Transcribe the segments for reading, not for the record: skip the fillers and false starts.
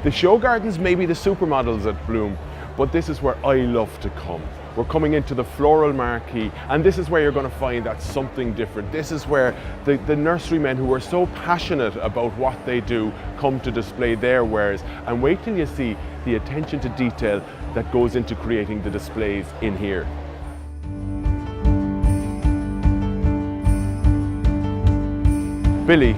The show gardens may be the supermodels at Bloom, but this is where I love to come. We're coming into the floral marquee, and this is where you're going to find that something different. This is where the nurserymen who are so passionate about what they do come to display their wares. And wait till you see the attention to detail that goes into creating the displays in here. Billy,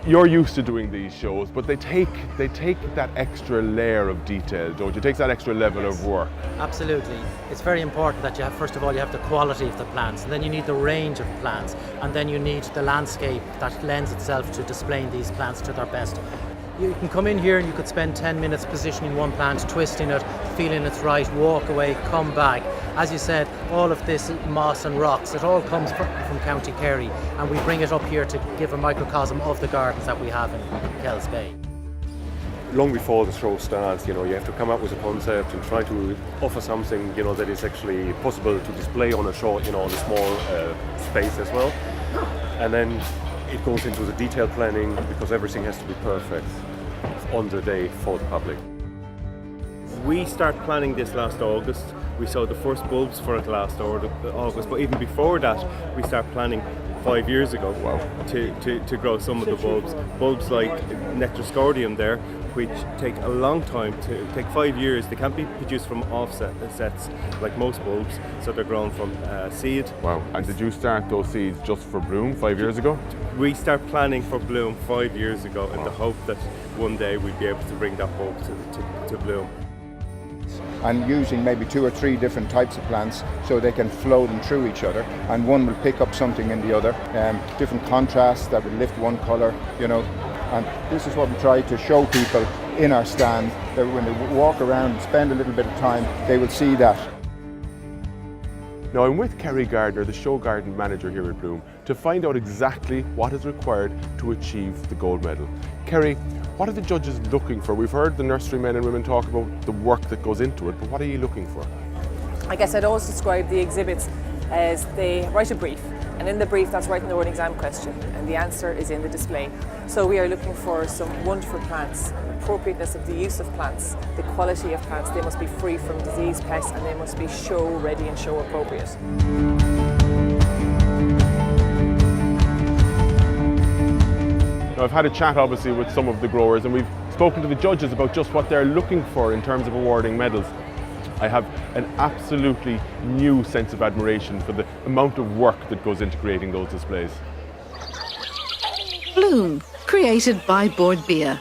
you're used to doing these shows, but they take that extra layer of detail, don't you? It takes that extra level of work. Absolutely. It's very important that you have, first of all, you have the quality of the plants, and then you need the range of plants, and then you need the landscape that lends itself to displaying these plants to their best. You can come in here and you could spend 10 minutes positioning one plant, twisting it, feeling it's right, walk away, come back. As you said, all of this moss and rocks, it all comes from County Kerry, and we bring it up here to give a microcosm of the gardens that we have in Kells Bay. Long before the show starts, you have to come up with a concept and try to offer something, that is actually possible to display on a show, on a small space as well. And then it goes into the detail planning, because everything has to be perfect on the day for the public. We start planning this last August. We saw the first bulbs for it last August, but even before that, we start planning 5 years ago. Wow. To grow some of the bulbs. Bulbs like Nectarscordium there, which take a long time to take 5 years. They can't be produced from offsets like most bulbs, so they're grown from seed. Wow. And did you start those seeds just for Bloom 5 years ago? We start planning for Bloom 5 years ago in the hope that one day we'd be able to bring that bulb to Bloom. And using maybe 2 or 3 different types of plants so they can flow them through each other, and one will pick up something in the other, different contrasts that will lift one colour, and this is what we try to show people in our stand, that when they walk around and spend a little bit of time, they will see that. Now I'm with Kerry Gardner, the show garden manager here at Bloom, to find out exactly what is required to achieve the gold medal. Kerry, what are the judges looking for? We've heard the nurserymen and women talk about the work that goes into it, but what are you looking for? I guess I'd always describe the exhibits as they write a brief, and in the brief that's writing their own exam question, and the answer is in the display. So we are looking for some wonderful plants, appropriateness of the use of plants, the quality of plants. They must be free from disease, pests, and they must be show ready and show appropriate. Now, I've had a chat obviously with some of the growers, and we've spoken to the judges about just what they're looking for in terms of awarding medals. I have an absolutely new sense of admiration for the amount of work that goes into creating those displays. Bloom, created by Board Beer.